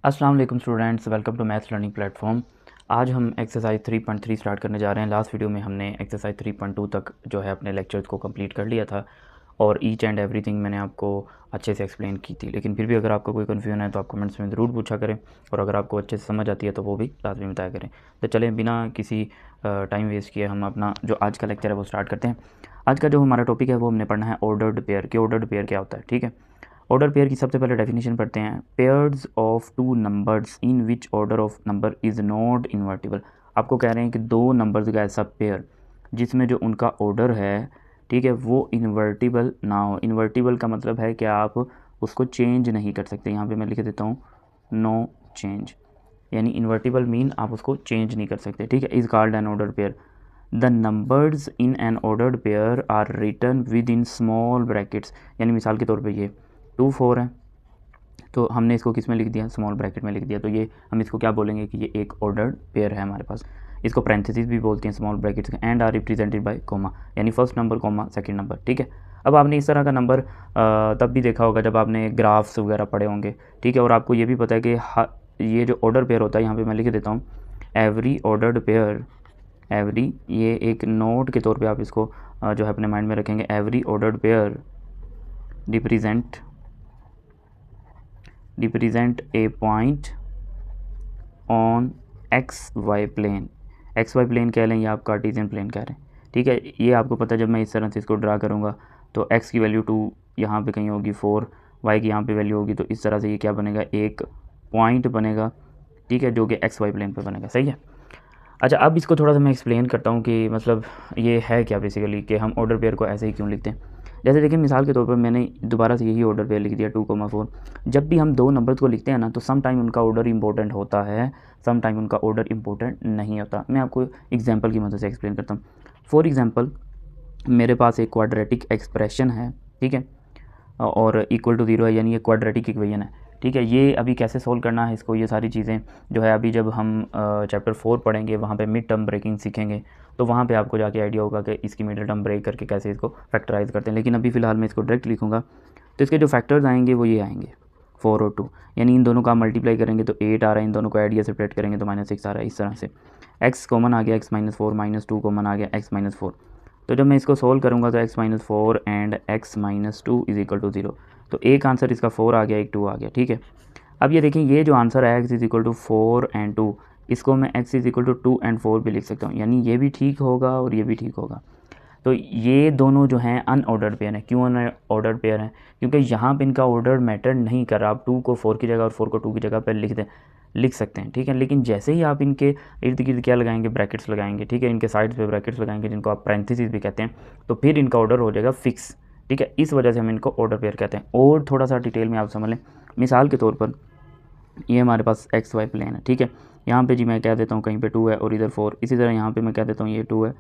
अस्सलाम वालेकुम students, welcome to maths learning platform. आज हम एक्सरसाइज 3.3 स्टार्ट करने जा रहे हैं। लास्ट वीडियो में हमने एक्सरसाइज 3.2 तक जो है अपने लेक्चर्स को कंप्लीट कर लिया था और ईच एंड एवरीथिंग मैंने आपको अच्छे से एक्सप्लेन की थी। लेकिन फिर भी अगर आपको कोई कन्फ्यूजन है तो आप कमेंट्स में ज़रूर पूछा करें और अगर आपको अच्छे से समझ आती है तो वो भी लाजमी बताया करें। तो चलें बिना किसी टाइम वेस्ट किए हम अपना जो आज का लेक्चर है वो स्टार्ट करते हैं। आज का जो हमारा टॉपिक है वो हमने पढ़ना है ऑर्डर्ड पेयर कि ऑर्डर्ड पेयर क्या होता है। ठीक है, ऑर्डर पेयर की सबसे पहले डेफिनेशन पढ़ते हैं। Pairs of two numbers in which order of number is not invertible. आपको कह रहे हैं कि दो नंबर्स का ऐसा पेयर जिसमें जो उनका ऑर्डर है, ठीक है, वो इन्वर्टिबल ना हो। इन्वर्टिबल का मतलब है कि आप उसको चेंज नहीं कर सकते। यहाँ पे मैं लिख देता हूँ नो चेंज, यानी इन्वर्टिबल मीन आप उसको चेंज नहीं कर सकते। ठीक है, is called an order pair. The numbers in an ordered pair are written within small brackets. यानी मिसाल के तौर पे ये 2 4 है तो हमने इसको किस में लिख दिया, स्मॉल ब्रैकेट में लिख दिया। तो ये हम इसको क्या बोलेंगे कि ये एक ऑर्डर्ड पेयर है हमारे पास। इसको पैरेंथेसिस भी बोलते हैं स्मॉल ब्रैकेट्स के। And are represented by comma, यानी first number comma second number. ठीक है, अब आपने इस तरह का नंबर तब भी देखा होगा जब आपने ग्राफ्स वगैरह पढ़े होंगे। ठीक है, और आपको ये भी पता है कि ये जो ऑर्डर पेयर होता है, यहाँ पे मैं लिख देता हूँ एवरी ऑर्डर्ड पेयर। एवरी, ये एक नोट के तौर पे आप इसको जो है अपने माइंड में रखेंगे। Every ordered pair represent a point on x y plane. X y plane कह लें या आप कार्टेशियन प्लेन कह रहे हैं। ठीक है, ये आपको पता है जब मैं इस तरह से इसको ड्रा करूँगा तो एक्स की वैल्यू 2 यहाँ पे कहीं होगी, 4 वाई की यहाँ पे वैल्यू होगी, तो इस तरह से ये क्या बनेगा, एक पॉइंट बनेगा। ठीक है, जो कि एक्स वाई प्लेन पे बनेगा। सही है। अच्छा, अब इसको थोड़ा सा मैं एक्सप्लेन करता हूँ कि मतलब ये है क्या बेसिकली, कि हम ऑर्डर पेयर को ऐसे ही क्यों लिखते हैं। जैसे देखिए मिसाल के तौर पर मैंने दोबारा से यही ऑर्डर पेयर लिख दिया 2,4। जब भी हम दो नंबर्स को लिखते हैं ना तो सम टाइम उनका ऑर्डर इंपॉर्टेंट होता है, सम टाइम उनका ऑर्डर इंपॉर्टेंट नहीं होता। मैं आपको एग्जांपल की मदद से एक्सप्लेन करता हूँ। फॉर एग्जांपल, मेरे पास एक क्वाड्रेटिक एक्सप्रेशन है, ठीक है, और इक्वल टू 0 है, यानी ये क्वाड्रेटिक इक्वेशन है। ठीक है, ये अभी कैसे सोल्व करना है इसको, ये सारी चीज़ें जो है अभी जब हम चैप्टर 4 पढ़ेंगे वहाँ पे मिड टर्म ब्रेकिंग सीखेंगे तो वहाँ पे आपको जाके आइडिया होगा कि इसकी मिड टर्म ब्रेक करके कैसे इसको फैक्टराइज करते हैं। लेकिन अभी फ़िलहाल मैं इसको डायरेक्ट लिखूँगा तो इसके जो फैक्टर्स आएंगे वो ये आएंगे 4 और 2, यानी इन दोनों का मल्टीप्लाई करेंगे तो 8 आ रहा है, इन दोनों को ऐड या सेपरेट करेंगे तो -6 आ रहा है। इस तरह से x कॉमन आ गया, x -4, -2 कॉमन आ गया, x -4। तो जब मैं इसको सोल्व करूँगा तो x -4 and x -2 is equal to 0। तो एक आंसर इसका 4 आ गया, एक 2 आ गया। ठीक है, अब ये देखें ये जो आंसर है x is equal to 4 and 2, इसको मैं x is equal to 2 and 4 भी लिख सकता हूँ, यानी ये भी ठीक होगा और ये भी ठीक होगा। तो ये दोनों जो हैं अनऑर्डर्ड पेयर हैं। क्यों अनऑर्डर्ड पेयर हैं? क्योंकि यहाँ पे इनका ऑर्डर मैटर नहीं कर रहा। आप 2 को 4 की जगह और 4 को 2 की जगह पर लिख सकते हैं। ठीक है, लेकिन जैसे ही आप इनके इर्द गिर्द क्या लगाएंगे, ब्रैकेट्स लगाएंगे। ठीक है, इनके साइड्स पे ब्रैकेट्स लगाएंगे जिनको आप पैरेंथेसिस भी कहते हैं, तो फिर इनका ऑर्डर हो जाएगा फिक्स। ठीक है, इस वजह से हम इनको ऑर्डर पेयर कहते हैं। और थोड़ा सा डिटेल में आप समझ लें, मिसाल के तौर पर ये हमारे पास एक्स वाई प्लेन है। ठीक है, यहाँ पे जी मैं कह देता हूँ कहीं पे 2 है और इधर 4, इसी तरह यहाँ पे मैं कह देता हूँ ये 2 है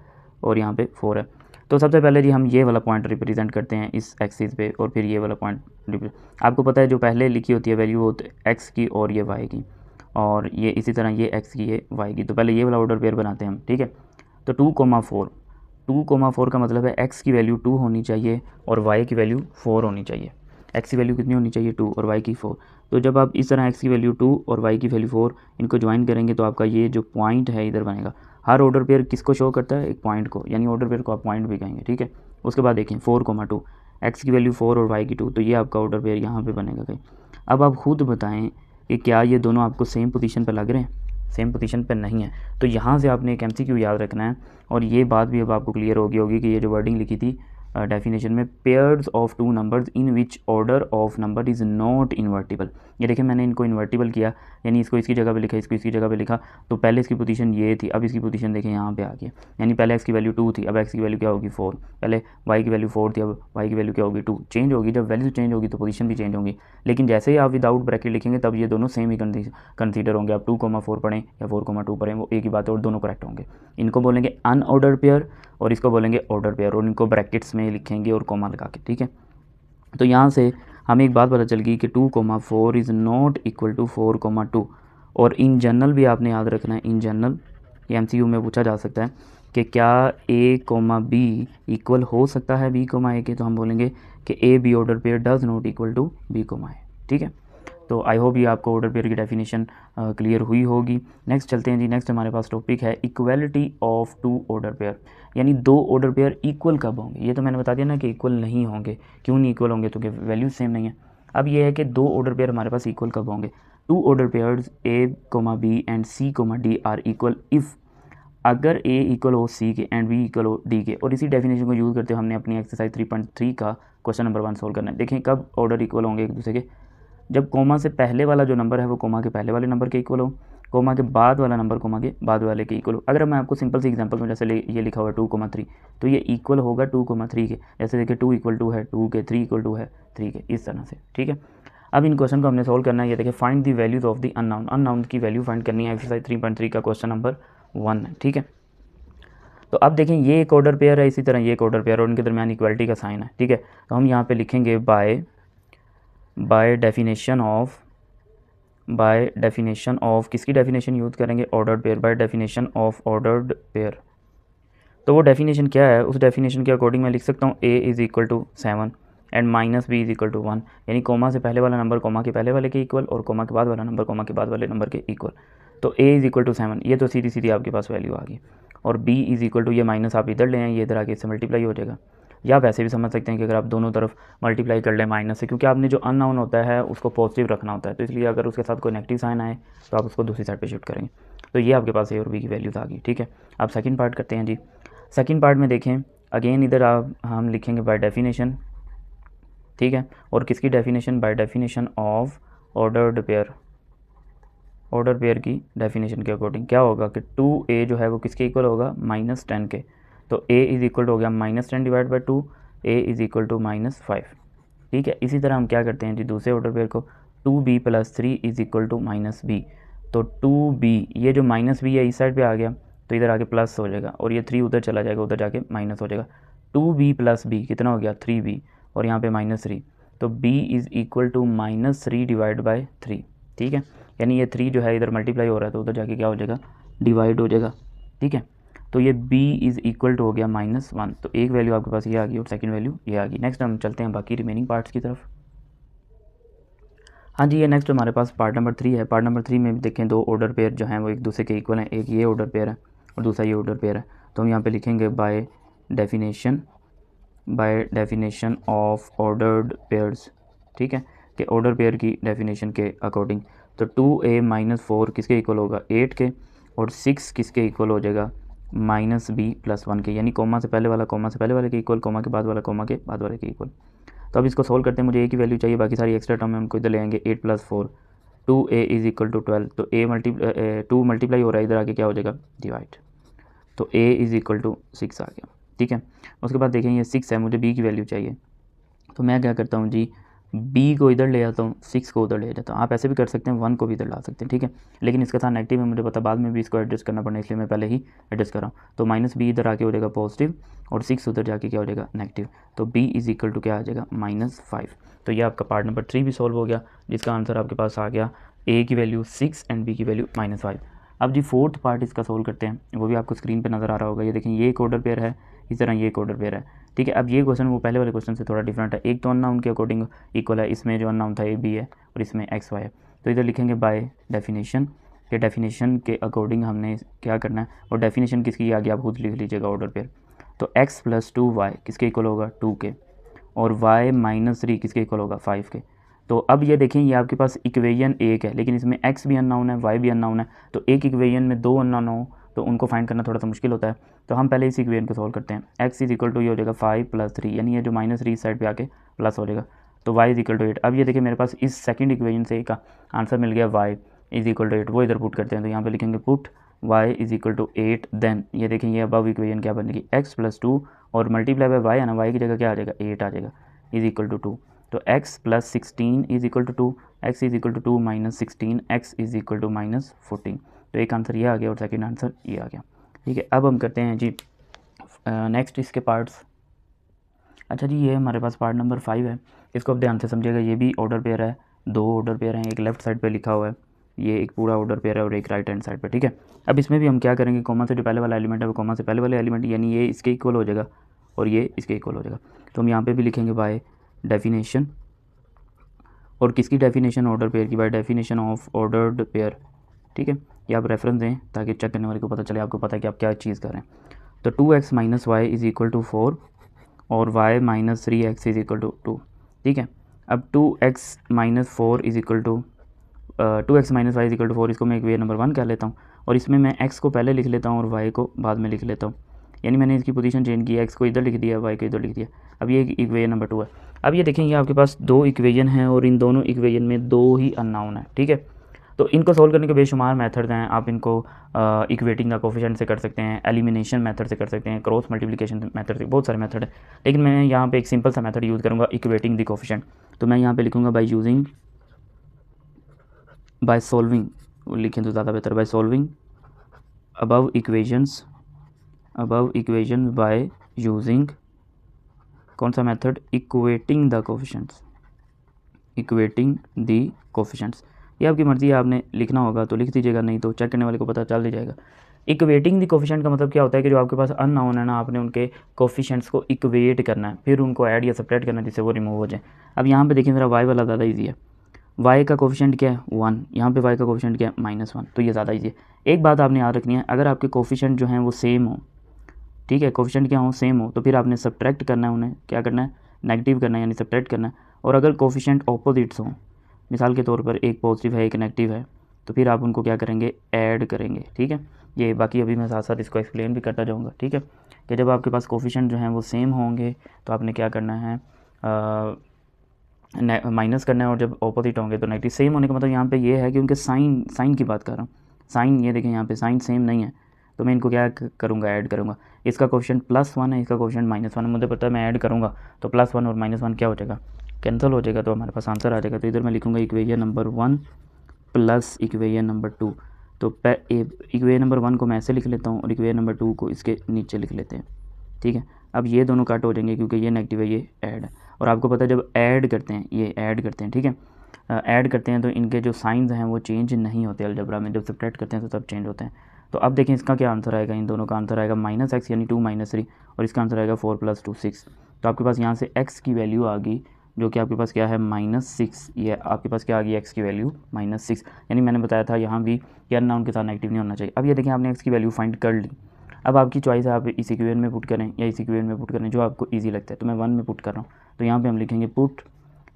और यहाँ पे 4 है। तो सबसे पहले जी हम ये वाला पॉइंट रिप्रेजेंट करते हैं इस एक्सिस पे और फिर ये वाला पॉइंट आपको पता है जो पहले लिखी होती है वैल्यू वो एक्स की और ये वाई की, और ये इसी तरह ये एक्स की, ये वाई की। तो पहले ये वाला ऑर्डर पेयर बनाते हैं हम। ठीक है, तो 2,4 का मतलब है एक्स की वैल्यू 2 होनी चाहिए और वाई की वैल्यू 4 होनी चाहिए। एक्स की वैल्यू कितनी होनी चाहिए, 2, और वाई की 4। तो जब आप इस तरह एक्स की वैल्यू 2 और वाई की वैल्यू 4 इनको ज्वाइन करेंगे तो आपका ये जो पॉइंट है इधर बनेगा। हर ऑर्डर पेयर किसको शो करता है, एक पॉइंट को, यानी ऑर्डर पेयर को आप पॉइंट भी कहेंगे। ठीक है, उसके बाद देखें 4,2, एक्स की वैल्यू 4 और वाई की 2, तो ये आपका ऑर्डर पेयर यहाँ पे बनेगा कहीं। अब आप खुद बताएं कि क्या ये दोनों आपको सेम पोजीशन पर लग रहे हैं? सेम पोजीशन पर नहीं है। तो यहाँ से आपने एक MCQ याद रखना है, और ये बात भी अब आपको क्लियर होगी कि ये जो वर्डिंग लिखी थी डेफिनेशन में, pairs of two numbers in which order of number is not invertible. ये देखिए मैंने इनको इन्वर्टिबल किया, यानी इसको इसकी जगह पे लिखा, इसको इसकी जगह पे लिखा। तो पहले इसकी पोजीशन ये थी, अब इसकी पोजीशन देखें यहाँ पे आ गया, यानी पहले x की वैल्यू 2 थी, अब x की वैल्यू क्या होगी 4। पहले y की वैल्यू 4 थी, अब y की वैल्यू क्या होगी 2। चेंज होगी, जब वैल्यू चेंज होगी तो पोजीशन भी चेंज होगी। लेकिन जैसे ही आप विदाउट ब्रैकेट लिखेंगे तब ये दोनों सेम ही कंसीडर होंगे। आप 2,4 पढ़ें या 4,2 पढ़ें, वो एक ही बात है और दोनों करेक्ट होंगे। इनको बोलेंगे अनऑर्डर्ड पेयर और इसको बोलेंगे ऑर्डर पेयर, और इनको ब्रैकेट्स में लिखेंगे और कॉमा लगा के। ठीक है, तो यहाँ से हमें एक बात पता चल गई कि 2,4 इज़ नॉट इक्वल टू 4,2। और इन जनरल भी आपने याद रखना है, इन जनरल ये MCQ में पूछा जा सकता है कि क्या A, B इक्वल हो सकता है B, A के। तो हम बोलेंगे कि A B order pair does not equal to B, A। ठीक है, तो आई होप ये आपको ऑर्डर पेयर की डेफिनेशन क्लियर हुई होगी। नेक्स्ट चलते हैं जी। नेक्स्ट हमारे पास टॉपिक है equality of two order pair, यानी दो ऑर्डर पेयर इक्वल कब होंगे। ये तो मैंने बता दिया ना कि इक्वल नहीं होंगे। क्यों नहीं इक्वल होंगे? तो कि वैल्यूज सेम नहीं है। अब ये है कि दो ऑर्डर पेयर हमारे पास इक्वल कब होंगे। Two order pairs A, B and C, D are equal if, अगर A इक्वल हो C के एंड B इक्वल हो D के। और इसी डेफिनेशन को यूज़ करते हुए हमने अपनी एक्सरसाइज 3.3 का क्वेश्चन नंबर 1 सोल्व करना है। देखें कब ऑर्डर इक्वल होंगे एक दूसरे के, जब कोमा से पहले वाला जो नंबर है वो कोमा के पहले वाले नंबर के इक्वल हो, कोमा के बाद वाला नंबर कोमा के बाद वाले के इक्वल हो। अगर मैं आपको सिंपल सी एग्जांपल में जैसे ये लिखा हुआ है 2,3, तो ये इक्वल होगा 2,3 के। जैसे देखिए 2 = 2 है 2 के, 3 = 2 है 3 के, इस तरह से। ठीक है, अब इन क्वेश्चन को हमने सोल्व करना है। ये देखिए find the values of the unknown, unknown की वैल्यू फाइंड करनी है। एक्सरसाइज 3.3 का क्वेश्चन नंबर 1 है। ठीक है, तो अब देखें ये एक ऑर्डर पेयर है, इसी तरह ये एक ऑर्डर पेयर और उनके दरमियान इक्वालिटी का साइन है। ठीक है, तो हम यहाँ पे लिखेंगे बाय डेफिनेशन ऑफ किसकी डेफिनेशन यूज़ करेंगे? Ordered pair, by definition of ordered pair. तो वो डेफिनेशन क्या है? उस डेफिनेशन के अकॉर्डिंग मैं लिख सकता हूँ A = 7 एंड -B = 1, यानी कोमा से पहले वाला नंबर कोमा के पहले वाले के इक्वल और कोमा के बाद वाला नंबर कोमा के बाद वाले नंबर के इक्वल। तो A = 7, ये तो सीधी सीधी आपके पास वैल्यू आ गई। और B = ये माइनस आप इधर ले आए, ये इधर आके इससे मल्टीप्लाई हो जाएगा। या आप ऐसे भी समझ सकते हैं कि अगर आप दोनों तरफ मल्टीप्लाई कर लें माइनस से, क्योंकि आपने जो अननोन होता है उसको पॉजिटिव रखना होता है, तो इसलिए अगर उसके साथ कोई नेगेटिव साइन आए तो आप उसको दूसरी साइड पे शिफ्ट करेंगे। तो ये आपके पास A और B की वैल्यूज आ गई। ठीक है, अब सेकंड पार्ट करते हैं जी। सेकंड पार्ट में देखें अगेन इधर हम लिखेंगे बाय डेफिनेशन। ठीक है, और किसकी definition? By definition of ordered pair. Order pair की डेफिनेशन के अकॉर्डिंग क्या होगा कि 2A जो है वो किसके इक्वल होगा? -10 के। तो A = हो गया -10 डिवाइड बाई 2, A = -5। ठीक है, इसी तरह हम क्या करते हैं जी दूसरे ऑर्डर पेयर को, 2B + 3 = -B। तो 2B, ये जो -B है इस साइड पे आ गया तो इधर आके प्लस हो जाएगा, और ये 3 उधर चला जाएगा, उधर जाके माइनस हो जाएगा। 2B + B कितना हो गया? 3B, और यहाँ पे -3, तो B = -3 डिवाइड बाई 3। ठीक है, यानी ये 3 जो है इधर मल्टीप्लाई हो रहा है तो उधर जाके क्या हो जाएगा? डिवाइड हो जाएगा। ठीक है, तो ये B = हो गया -1। तो एक वैल्यू आपके पास ये आ गई और सेकंड वैल्यू ये आ गई। नेक्स्ट हम चलते हैं बाकी रिमेनिंग पार्ट्स की तरफ। हाँ जी, ये नेक्स्ट हमारे पास पार्ट नंबर 3 है। पार्ट नंबर 3 में भी देखें दो ऑर्डर पेयर जो हैं वो एक दूसरे के इक्वल हैं। एक ये ऑर्डर पेयर है और दूसरा ये ऑर्डर पेयर है। तो हम यहाँ पे लिखेंगे by definition of ordered pairs. ठीक है, कि ऑर्डर पेयर की डेफिनेशन के अकॉर्डिंग तो 2A - 4 किसके इक्वल होगा? 8 के, और 6 किसके इक्वल हो जाएगा? -B + 1 के, यानी कोमा से पहले वाला कोमा से पहले वाले के इक्वल, कोमा के बाद वाला कोमा के बाद वाले के इक्वल। तो अब इसको सोल्व करते हैं। मुझे A की वैल्यू चाहिए, बाकी सारी एक्स्ट्रा टर्म है उनको इधर ले आएंगे। 8 + 4, 2A = 12। तो 2 मल्टीप्लाई हो रहा है, इधर आके क्या हो जाएगा? डिवाइड। तो A = 6 आ गया। ठीक है, उसके बाद देखें ये 6 है, मुझे B की वैल्यू चाहिए। तो मैं क्या करता हूँ जी, B को इधर ले जाता हूँ, 6 को उधर ले जाता हूँ। आप ऐसे भी कर सकते हैं, 1 को भी इधर ला सकते हैं। ठीक है, लेकिन इसके साथ नेगेटिव है, मुझे पता बाद में भी इसको एडजस्ट करना पड़ना, इसलिए मैं पहले ही एडजस्ट कर रहा हूँ। तो -B इधर आके हो जाएगा पॉजिटिव और 6 उधर जाके क्या हो जाएगा? नेगेटिव। तो B = क्या आ जाएगा? -5। तो ये आपका पार्ट नंबर 3 भी सॉल्व हो गया, जिसका आंसर आपके पास आ गया A की वैल्यू 6 एंड B की वैल्यू -5। अब जी फोर्थ पार्ट इसका सोल्व करते हैं, वो भी आपको स्क्रीन पे नज़र आ रहा होगा। ये देखें ये एक ऑर्डर पेयर है, इस तरह ये एक ऑर्डर पेयर है। ठीक है, अब ये क्वेश्चन वो पहले वाले क्वेश्चन से थोड़ा डिफरेंट है। एक तो अननाउन के अकॉर्डिंग इक्वल है, इसमें जो अननाउन था AB है और इसमें XY है। तो इधर लिखेंगे बाय डेफिनेशन के, डेफिनेशन के अकॉर्डिंग हमने क्या करना है, और डेफिनेशन किसकी आ गई आप खुद लिख लीजिएगा ऑर्डर पेयर। तो x + 2y किसके इक्वल होगा? 2 के, और y - 3 किसके इक्वल होगा? 5 के। तो अब ये देखें ये आपके पास इक्वेशन एक है, लेकिन इसमें x भी अननोन है, y भी अननोन है। तो एक इक्वेशन में दो अननोन हो तो उनको फाइंड करना थोड़ा सा मुश्किल होता है। तो हम पहले इस इक्वेशन को सॉल्व करते हैं। x = ये हो जाएगा 5 + 3, यानी ये जो -3 इस साइड पे आके प्लस हो जाएगा। तो y = 8। अब ये देखिए मेरे पास इस सेकंड इक्वेशन से का आंसर मिल गया, y = 8। वो इधर पुट करते हैं, तो यहाँ पे लिखेंगे पुट y = 8। देन ये देखें ये अबव इक्वेशन क्या बनेगी? x + 2 और मल्टीप्लाई बाय y है ना, y की जगह क्या आ जाएगा? 8 आ जाएगा, = 2। तो x + 16 = 2, x = 2 - 16, x = -14। तो एक आंसर ये आ गया और सेकंड आंसर ये आ गया। ठीक है, अब हम करते हैं जी नेक्स्ट इसके पार्ट्स। अच्छा जी, ये हमारे पास पार्ट नंबर 5 है, इसको अब ध्यान से समझिएगा। ये भी ऑर्डर पेयर है, दो ऑर्डर पेयर हैं, एक लेफ्ट साइड पे लिखा हुआ है, ये एक पूरा ऑर्डर पेयर है और एक राइट हैंड साइड पे। ठीक है, अब इसमें भी हम क्या करेंगे, कॉमा से जो पहले वाला एलिमेंट है वो कॉमा से पहले वाले एलिमेंट, यानी ये इसके इक्वल हो जाएगा और ये इसके इक्वल हो जाएगा। तो हम यहाँ पर भी लिखेंगे बाय डेफिनेशन और किसकी डेफिनेशन, ऑर्डर पेयर की, by definition of ordered pair. ठीक है, ये आप रेफरेंस दें ताकि चेक करने वाले को पता चले, आपको पता है कि आप क्या चीज़ कर रहे हैं। तो 2x minus y is equal to 4 और y minus 3x is equal to 2। ठीक है, अब 2x minus 4 is equal to 2x minus y is equal to 4, इसको मैं इक्वेशन नंबर 1 कह लेता हूँ और इसमें मैं x को पहले लिख लेता हूँ और y को बाद में लिख लेता हूँ। यानी मैंने इसकी पोजीशन चेंज की, x को इधर लिख दिया, y को इधर लिख दिया। अब ये इक्वेशन नंबर 2 है। अब ये देखें, ये आपके पास दो इक्वेशन हैं और इन दोनों इक्वेशन में दो ही अननोन है। ठीक है, तो इनको सॉल्व करने के बेशुमार मेथड्स हैं। आप इनको इक्वेटिंग द कोफिशिएंट से कर सकते हैं, एलिमिनेशन मेथड से कर सकते हैं, क्रॉस मल्टीप्लिकेशन मेथड से, बहुत सारे मेथड है। लेकिन मैं यहाँ पे एक सिंपल सा मेथड यूज़ करूँगा, इक्वेटिंग द कोफिशिएंट। तो मैं यहाँ पे लिखूँगा बाय सॉल्विंग, लिखें तो ज़्यादा बेहतर, by solving above equations by using कौन सा मेथड, इक्वेटिंग द कोफिशिएंट्स। ये आपकी मर्ज़ी है, आपने लिखना होगा तो लिख दीजिएगा, नहीं तो चेक करने वाले को पता चल जाएगा। इक्वेटिंग द कोफिशिएंट का मतलब क्या होता है कि जो आपके पास अननोन है ना, आपने उनके कोफिशिएंट्स को इक्वेट करना है, फिर उनको ऐड या सब्ट्रैक्ट करना है जिससे वो रिमूव हो जाए। अब यहाँ पे देखिए मेरा y वाला ज़्यादा ईजी है, y का कोफिशिएंट क्या है 1, यहाँ पे y का कोफिशिएंट क्या है -1, तो ये ज़्यादा ईजी है। एक बात आपने याद रखनी है, अगर आपके कोफिशिएंट जो हैं वो सेम हो, ठीक है, कोफिशिएंट क्या हो, सेम हो, तो फिर आपने सब्ट्रैक्ट करना है, उन्हें क्या करना है, नेगेटिव करना है, यानी सब्ट्रैक्ट करना है। और अगर कोफिशिएंट ऑपोजिट्स हों, मिसाल के तौर पर एक पॉजिटिव है एक नेगेटिव है, तो फिर आप उनको क्या करेंगे, ऐड करेंगे। ठीक है, ये बाकी अभी मैं साथ साथ इसको एक्सप्लेन भी करता जाऊँगा। ठीक है, कि जब आपके पास कोफिशिएंट जो हैं वो सेम होंगे तो आपने क्या करना है, माइनस करना है, और जब ऑपोजिट होंगे तो नेगेटिव। सेम होने का मतलब यहाँ पे ये है कि उनके साइन की बात कर रहा हूँ। साइन ये देखें, यहाँ पे साइन सेम नहीं है, तो मैं इनको क्या करूँगा, ऐड करूँगा। इसका कोफिशिएंट +1 है, इसका कोफिशिएंट -1 है, मुझे पता है मैं ऐड करूँगा तो +1 और -1 क्या हो जाएगा, कैंसिल हो जाएगा, तो हमारे पास आंसर आ जाएगा। तो इधर मैं लिखूँगा equation number 1 plus equation number 2। तो इक्वेशन नंबर 1 को मैं ऐसे लिख लेता हूँ और इक्वेशन नंबर 2 को इसके नीचे लिख लेते हैं। ठीक है, अब ये दोनों कट हो जाएंगे क्योंकि ये नेगेटिव है, ये ऐड है। और आपको पता है जब ऐड करते हैं, ये ऐड करते हैं, ठीक है, ऐड करते हैं तो इनके जो साइंस हैं वो चेंज नहीं होते अलजेब्रा में, जब सब्ट्रैक्ट करते हैं तो तब चेंज होते हैं। तो अब देखें इसका क्या आंसर आएगा, इन दोनों का आंसर आएगा -x यानी 2 - 3, और इसका आंसर आएगा 4 + 2 6। तो आपके पास यहाँ से x की वैल्यू आ गई जो कि आपके पास क्या है -6, ये आपके पास क्या आ गई, x की वैल्यू -6। यानी मैंने बताया था यहाँ भी कि अननोन के साथ नेगेटिव नहीं होना चाहिए। अब ये देखें आपने x की वैल्यू फाइंड कर ली। अब आपकी चॉइस है, आप इस इक्वेशन में पुट करें या इस इक्वेशन में पुट करें, जो आपको ईजी लगता है। तो मैं 1 में पुट कर रहा हूँ, तो यहाँ पे हम लिखेंगे put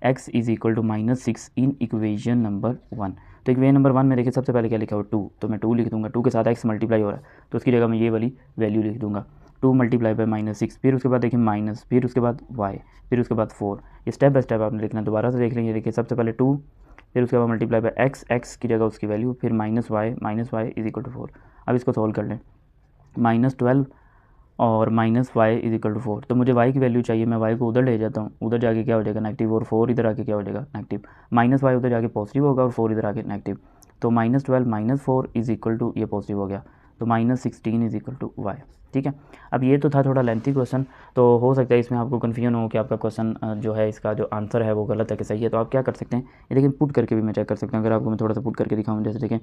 x is equal to -6 in equation number 1। तो इक्वेशन नंबर 1 में देखिए सबसे पहले क्या लिखा हुआ 2, तो मैं 2 लिख दूंगा। 2 के साथ x मल्टीप्लाई हो रहा है तो उसकी जगह मैं ये वाली वैल्यू लिख दूंगा, 2 × -6। फिर उसके बाद देखिए माइनस, फिर उसके बाद y, फिर उसके बाद 4। ये स्टेप बाय स्टेप आपने लिखना, दोबारा से देख लेंगे। देखिए सबसे पहले 2, फिर उसके बाद मल्टीप्लाई बाय x की जगह उसकी वैल्यू, फिर -y इज इक्वल टू 4। अब इसको सॉल्व कर लें, -12 और -y इज इक्वल टू 4। तो मुझे y की वैल्यू चाहिए, मैं y को उधर ले जाता हूँ, उधर जाके क्या हो जाएगा नेगेटिव, और 4 इधर आके क्या हो जाएगा नेगेटिव। -y उधर जाके पॉजिटिव होगा और 4 इधर आके नेगेटिव। तो -12 - 4 इज इक्वल टू, ये पॉजिटिव हो गया, तो -16 इज इक्वल टू y। ठीक है, अब ये तो था थोड़ा लेंथी क्वेश्चन, तो हो सकता है इसमें आपको कन्फ्यूजन हो कि आपका क्वेश्चन जो है इसका जो आंसर है वो गलत है कि सही है। तो आप क्या कर सकते हैं, ये लेकिन पुट करके भी मैं चेक कर सकता हूँ। अगर आपको मैं थोड़ा सा पुट करके दिखाऊँ, जैसे देखें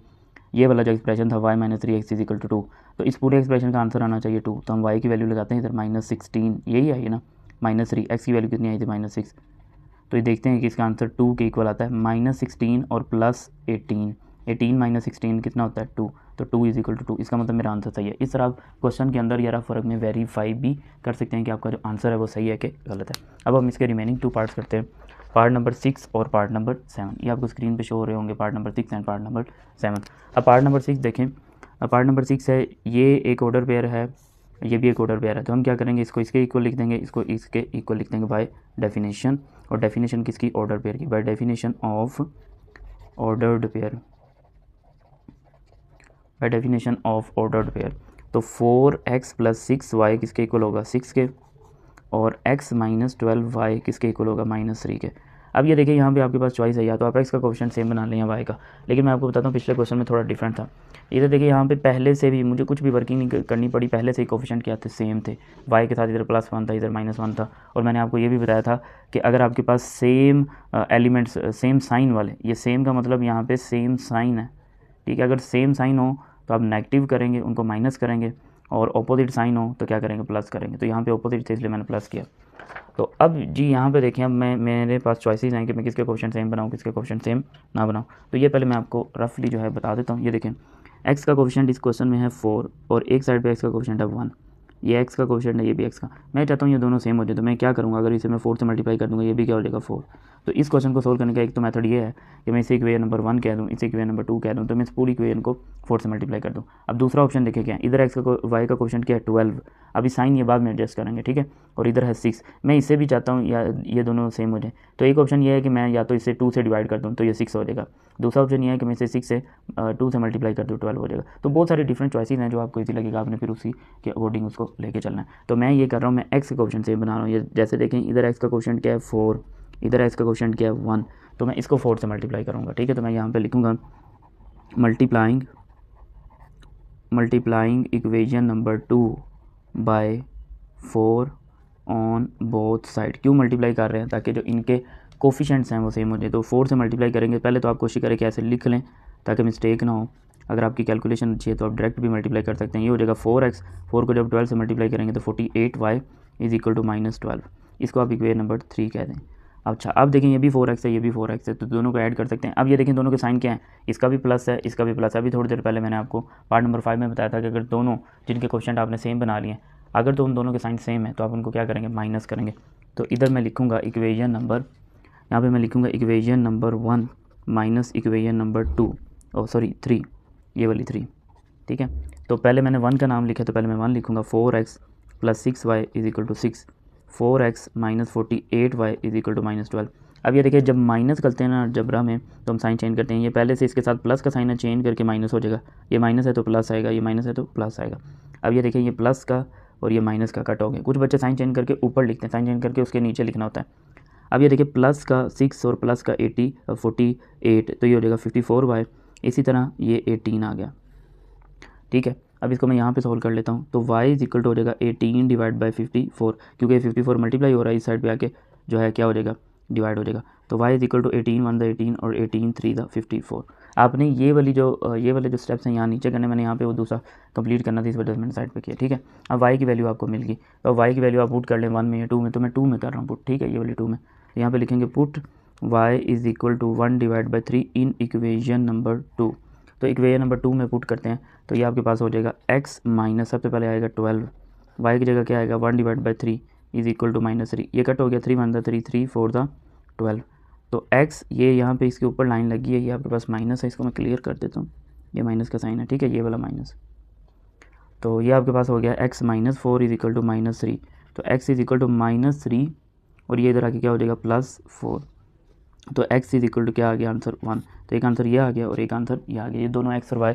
ये वाला जो एक्सप्रेशन था y - 3x is equal to 2, तो इस पूरे एक्सप्रेशन का आंसर आना चाहिए 2। तो हम y की वैल्यू लगाते हैं इधर -16, यही आई है ना, -3, x की वैल्यू कितनी आई थी -6। तो ये देखते हैं कि इसका आंसर 2 के इक्वल आता है, -16 और +18, 18 - 16 कितना होता है 2, तो 2 इज इक्वल टू 2। इसका मतलब मेरा आंसर सही है। इस तरह आप क्वेश्चन के अंदर या फ़र्क में वेरीफाई भी कर सकते हैं कि आपका जो आंसर है वो सही है कि गलत है। अब हम इसके रिमेनिंग 2 पार्ट्स करते हैं, पार्ट नंबर 6 और पार्ट नंबर 7। ये आपको स्क्रीन पे शो हो रहे होंगे, part number 6 and part number 7। अब पार्ट नंबर 6 देखें, अब पार्ट नंबर 6 है, ये एक ऑर्डर पेयर है, ये भी एक ऑर्डर पेयर है। तो हम क्या करेंगे, इसको इसके इक्वल लिख देंगे, इसको इसके इक्वल लिख देंगे बाय डेफिनेशन। और डेफिनेशन किसकी, ऑर्डर पेयर की, by definition of ordered pair, by definition of ordered pair. तो 4x + 6y किसके इक्वल होगा, 6 के, और x - 12y किसके इक्वल होगा, -3 के। अब ये देखिए यहाँ पे आपके पास चॉइस है, या तो आप x का कोफिशिएंट सेम बना लें या y का। लेकिन मैं आपको बताता हूँ पिछले क्वेश्चन में थोड़ा डिफरेंट था। इधर देखिए यहाँ पे पहले से भी मुझे कुछ भी वर्किंग नहीं करनी पड़ी, पहले से ही कोफिशिएंट क्या थे, सेम थे। y के साथ इधर +1 था, इधर -1 था। और मैंने आपको ये भी बताया था कि अगर आपके पास सेम एलिमेंट्स, सेम साइन वाले, ये सेम का मतलब यहाँ पर सेम साइन है, ठीक है। अगर सेम साइन हो तो आप नेगेटिव करेंगे, उनको माइनस करेंगे, और ऑपोजिट साइन हो तो क्या करेंगे, प्लस करेंगे। तो यहाँ पे ऑपोजिट थे इसलिए मैंने प्लस किया। तो अब जी यहाँ पे देखिए, अब मेरे पास चॉइसेस हैं कि मैं किसके क्वेश्चन सेम बनाऊँ, किसके क्वेश्चन सेम ना बनाऊँ। तो ये पहले मैं आपको रफली जो है बता देता हूँ। ये देखें, एक्स का कोफिशिएंट इस क्वेश्चन में है 4 और एक साइड पे एक्स का कोफिशिएंट है 1। ये एक्स का कोफिशिएंट है, ये भी एक्स का। मैं चाहता हूँ ये दोनों सेम हो जाए, तो मैं क्या करूँगा, अगर इसे मैं 4 से मल्टीप्लाई कर दूँगा, ये भी क्या हो जाएगा 4। तो इस क्वेश्चन को सोल्व करने का एक तो मेथड ये है कि मैं इसे इक्वेशन नंबर 1 कह दूँ, इसे इक्वेशन नंबर 2 कह दूँ, तो मैं इस पूरी इक्वेशन को 4 से मल्टीप्लाई कर दूँ। अब दूसरा ऑप्शन देखिए क्या है, इधर एक्स का वाई का कोफिशिएंट क्या है 12। अभी साइन ये बाद में एडजस्ट करेंगे, ठीक है। और इधर है 6, मैं इसे भी चाहता हूँ या ये दोनों सेम हो जाए। तो एक ऑप्शन ये है कि मैं या तो इसे 2 से डिवाइड कर दूँ तो ये 6 हो जाएगा। दूसरा ऑप्शन ये है कि मैं इसे 6 से 2 से मल्टीप्लाई कर दूँ, 12 हो जाएगा। तो बहुत सारे डिफरेंट चॉइसेस हैं जो आपको इजी लगेगा, आपने फिर उसी के अकॉर्डिंग उसको लेके चलना है। तो मैं ये कर रहा हूँ, मैं एक्स का कोफिशिएंट सेम बना रहा हूँ। ये जैसे देखें, इधर एक्स का कोफिशिएंट क्या है 4, इधर एक्स का कोफिशिएंट क्या है 1, तो मैं इसको 4 से मल्टीप्लाई करूँगा, ठीक है। तो मैं यहाँ पे लिखूँगा multiplying equation number 2 by 4 on both side. क्यों मल्टीप्लाई कर रहे हैं, ताकि जो इनके कोफिशिएंट्स हैं वो सेम हो जाए। तो 4 से मल्टीप्लाई करेंगे, पहले तो आप कोशिश करें कि ऐसे लिख लें ताकि मिस्टेक ना हो। अगर आपकी कैलकुलेशन अच्छी है तो आप डायरेक्ट भी मल्टीप्लाई कर सकते हैं। ये हो जाएगा 4x, 4 को जब 12 से मल्टीप्लाई करेंगे तो 48y इज इक्वल टू -12। इसको आप इक्वेशन नंबर 3 कह दें। अच्छा, अब देखें ये भी 4x है, ये भी 4x है, तो दोनों को ऐड कर सकते हैं। अब ये देखें दोनों के साइन क्या है, इसका भी प्लस है, इसका भी प्लस है। अभी थोड़ी देर पहले मैंने आपको पार्ट नंबर 5 में बताया था कि अगर दोनों जिनके क्वेश्चन आपने सेम बना लिए, अगर तो उन दोनों के साइन सेम है तो आप उनको क्या करेंगे, माइनस करेंगे। तो इधर मैं लिखूँगा इक्वेशन नंबर, यहाँ पे मैं लिखूँगा equation number 1 minus equation number 2, ओ सॉरी 3, ये वाली 3, ठीक है। तो पहले मैंने 1 का नाम लिखा, तो पहले मैं 1 लिखूँगा। 4x plus 6y is equal to 6, 4x minus 48y is equal to -12। अब ये देखिए, जब माइनस करते हैं ना जबरा में, तो हम साइन चेंज करते हैं। ये पहले से इसके साथ प्लस का साइन है, चेंज करके माइनस हो जाएगा। ये माइनस है तो प्लस आएगा, ये माइनस है तो प्लस आएगा। अब ये देखिए, ये प्लस का और ये माइनस का कट हो गया। कुछ बच्चे साइन चेंज करके ऊपर लिखते हैं, साइन चेंज करके उसके नीचे लिखना होता है। अब ये देखिए, प्लस का 6 और प्लस का 48, तो ये हो जाएगा 54y। इसी तरह ये 18 आ गया, ठीक है। अब इसको मैं यहाँ पे सोल्व कर लेता हूँ। तो y इज इक्वल टू हो जाएगा 18 डिवाइड बाई 54, क्योंकि 54 मल्टीप्लाई हो रहा है, इस साइड पे आके जो है क्या हो जाएगा, डिवाइड हो जाएगा। तो y इज इक्वल टू 18 1 द 18 और 18 3 द 54। आपने ये वाले जो स्टेप्स हैं यहाँ नीचे करने, मैंने यहाँ पे वो दूसरा कंप्लीट करना था, इस वजह से मैंने साइड पे किया, ठीक है। अब y की वैल्यू आपको मिल गई, तो y की वैल्यू आप पुट कर लें 1 में या 2 में, तो मैं 2 में कर रहा हूँ पुट, ठीक है। ये वाली 2 में, यहाँ पे लिखेंगे put y is equal to 1 divide by 3 in equation number 2। तो इक्वेशन नंबर 2 में पुट करते हैं, तो ये आपके पास हो जाएगा x माइनस, सबसे पहले आएगा 12, y की जगह क्या आएगा 1 divide by 3 is equal to -3। ये कट हो गया, 3 1 द 3 3 4 द 12। तो x ये यहाँ पे इसके ऊपर लाइन लगी है, ये आपके पास माइनस है, इसको मैं क्लियर कर देता हूँ। ये माइनस का साइन है, ठीक है, ये वाला माइनस। तो ये आपके पास हो गया x minus 4 is equal to -3। तो x इज इक्वल टू -3 और ये इधर आके क्या हो जाएगा +4। तो x इज इक्वल टू क्या आ गया, आंसर 1। तो एक आंसर ये आ गया और एक आंसर ये आ गया। ये दोनों x और y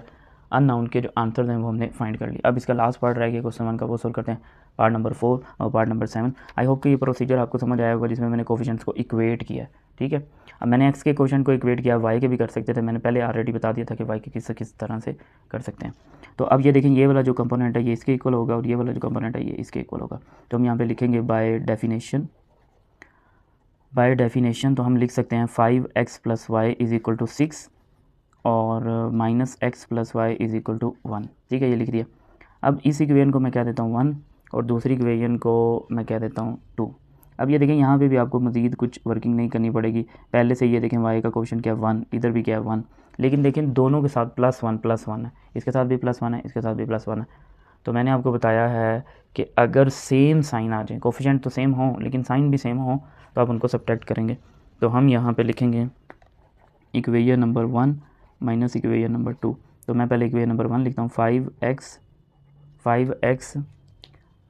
अननाउन के जो आंसर हैं वो हमने फाइंड कर लिया। अब इसका लास्ट पार्ट रह गया क्वेश्चन 1 का, वो सोल्व करते हैं, पार्ट नंबर 4 और पार्ट नंबर 7। आई होप कि ये प्रोसीजर आपको समझ आया होगा, जिसमें मैंने कोफिशिएंट्स को इक्वेट किया, ठीक है। अब मैंने x के क्वेश्चन को इक्वेट किया, y के भी कर सकते थे, मैंने पहले ऑलरेडी बता दिया था कि y के किस तरह से कर सकते हैं। तो अब ये देखें, ये वाला जो कंपोनेंट है ये इसके इक्वल होगा और ये वाला जो कंपोनेंट है ये इसके इक्वल होगा। तो हम यहाँ पे लिखेंगे बाय डेफिनेशन तो हम लिख सकते हैं 5x plus y is equal to 6 और -x plus y is equal to 1, ठीक है, ये लिख दिया। अब इस इक्वेशन को मैं कह देता हूँ 1 और दूसरी इक्वेशन को मैं कह देता हूँ 2। अब ये देखें, यहाँ पे भी आपको मज़ीद कुछ वर्किंग नहीं करनी पड़ेगी, पहले से ये देखें y का क्वेश्चन क्या है 1, इधर भी क्या है 1, लेकिन देखें दोनों के साथ +1 है, इसके साथ भी +1 है, इसके साथ भी +1 है। तो मैंने आपको बताया है कि अगर सेम साइन आ जाए, कोफिशिएंट तो सेम हो लेकिन साइन भी सेम हो, तो आप उनको सब्ट्रैक्ट करेंगे। तो हम यहाँ पे लिखेंगे equation number 1 minus equation number 2। तो मैं पहले इक्वेशन नंबर 1 लिखता हूँ, 5x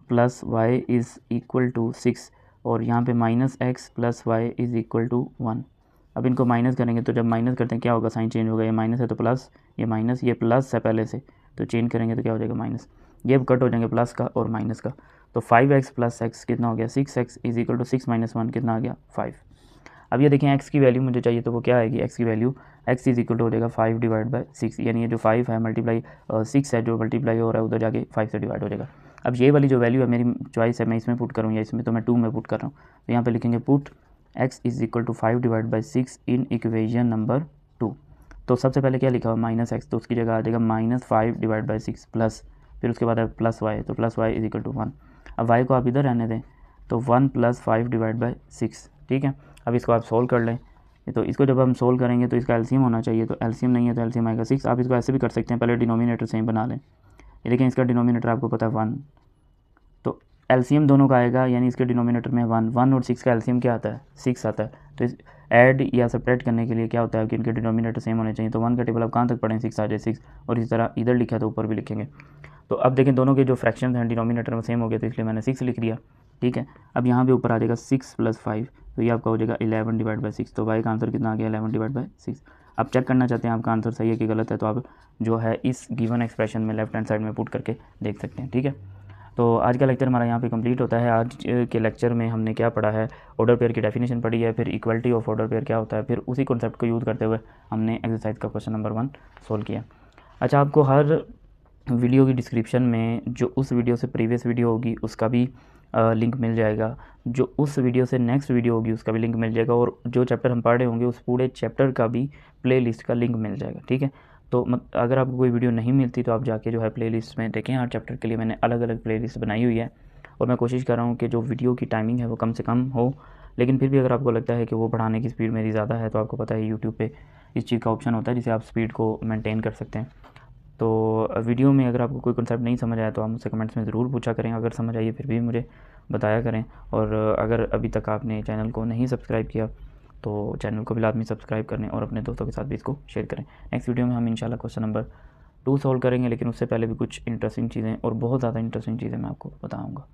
plus y is equal to 6 और यहाँ पे -x plus y is equal to 1। अब इनको माइनस करेंगे, तो जब माइनस करते हैं क्या होगा, साइन चेंज होगा, ये माइनस है तो प्लस, ये माइनस, ये प्लस है पहले से, तो चेंज करेंगे तो क्या हो जाएगा माइनस, ये अब कट हो जाएंगे प्लस का और माइनस का। तो 5x प्लस x कितना हो गया 6x is equal to 6 minus 1 कितना आ गया 5। अब ये देखें x की वैल्यू मुझे चाहिए, तो वो क्या आएगी, x की value x is equal to हो जाएगा 5 डिवाइड बाई 6, यानी ये जो 5 है मल्टीप्लाई 6 है जो मल्टीप्लाई हो रहा है उधर जाके 5 से डिवाइड हो जाएगा। अब ये वाली जो वैल्यू है मेरी चॉइस है, मैं इसमें पुट करूँ या इसमें, तो मैं 2 में पुट कर रहा हूँ। तो यहाँ पे लिखेंगे put x is equal to 5 divide by 6 in equation number 2। तो सबसे पहले क्या लिखा हुआ -x, तो उसकी जगह आ जाएगा -5 डिवाइड बाई 6 प्लस, फिर उसके बाद है प्लस वाई, तो plus y is equal to 1। अब y को आप इधर रहने दें, तो 1 + 5 डिवाइड बाई 6, ठीक है। अब इसको आप सोल्व कर लें, तो इसको जब हम सोल्व करेंगे तो इसका एलसीएम होना चाहिए, तो एलसीएम नहीं है तो एलसीएम आएगा 6। आप इसको ऐसे भी कर सकते हैं, पहले डिनोमिनेटर सेम बना लें। ये देखें इसका डिनोमिनेटर आपको पता है 1, तो एलसीएम दोनों का आएगा, यानी इसके डिनोमिनेटर में 1 और 6 का एलसीएम क्या आता है, 6 आता है। तो इस ऐड या सब्ट्रैक्ट करने के लिए क्या होता है कि इनके डिनोमिनेटर सेम होने चाहिए। तो 1 का टेबल आप कहाँ तक पढ़ें, 6 आ जाए 6, और इसी तरह इधर लिखा तो ऊपर भी लिखेंगे। तो अब देखें दोनों के जो फ्रैक्शन हैं डिनोमिनेटर में सेम हो गया, तो इसलिए मैंने 6 लिख दिया, ठीक है। अब यहाँ पे ऊपर आ जाएगा 6 + 5, तो ये आपका हो जाएगा 11 डिवाइड बाई 6। तो वाई का आंसर कितना आ गया, 11 डिवाइड बाई 6। आप चेक करना चाहते हैं आपका आंसर सही है कि गलत है, तो आप जो है इस गिवन एक्सप्रेशन में लेफ्ट हैंड साइड में पुट करके देख सकते हैं, ठीक है। तो आज का लेक्चर हमारा यहाँ पे कंप्लीट होता है। आज के लेक्चर में हमने क्या पढ़ा है, ऑर्डर पेयर की डेफिनेशन पढ़ी है, फिर इक्वलिटी ऑफ ऑर्डर पेयर क्या होता है, फिर उसी कॉन्सेप्ट को यूज़ करते हुए हमने एक्सरसाइज का क्वेश्चन नंबर 1 सोल्व किया। अच्छा, आपको हर वीडियो की डिस्क्रिप्शन में जो उस वीडियो से प्रीवियस वीडियो होगी उसका भी लिंक मिल जाएगा, जो उस वीडियो से नेक्स्ट वीडियो होगी उसका भी लिंक मिल जाएगा, और जो चैप्टर हम पढ़ रहे होंगे उस पूरे चैप्टर का भी प्लेलिस्ट का लिंक मिल जाएगा, ठीक है। तो अगर आपको कोई वीडियो नहीं मिलती तो आप जाके जो है प्लेलिस्ट में देखें, हर चैप्टर के लिए मैंने अलग अलग प्लेलिस्ट बनाई हुई है, और मैं कोशिश कर रहा हूँ कि जो वीडियो की टाइमिंग है वो कम से कम हो, लेकिन फिर भी अगर आपको लगता है कि वो पढ़ाने की स्पीड मेरी ज़्यादा है तो आपको पता है यूट्यूब पे इस चीज़ का ऑप्शन होता है जिसे आप स्पीड को मेंटेन कर सकते हैं। तो वीडियो में अगर आपको कोई कॉन्सेप्ट नहीं समझ आया तो आप मुझसे कमेंट्स में ज़रूर पूछा करें, अगर समझ आइए फिर भी मुझे बताया करें। और अगर अभी तक आपने चैनल को नहीं सब्सक्राइब किया तो चैनल को भी लाजमी सब्सक्राइब करें और अपने दोस्तों के साथ भी इसको शेयर करें। नेक्स्ट वीडियो में हम इंशाल्लाह क्वेश्चन नंबर 2 सॉल्व करेंगे, लेकिन उससे पहले भी कुछ इंटरेस्टिंग चीज़ें और बहुत ज़्यादा इंटरेस्टिंग चीज़ें मैं आपको बताऊँगा।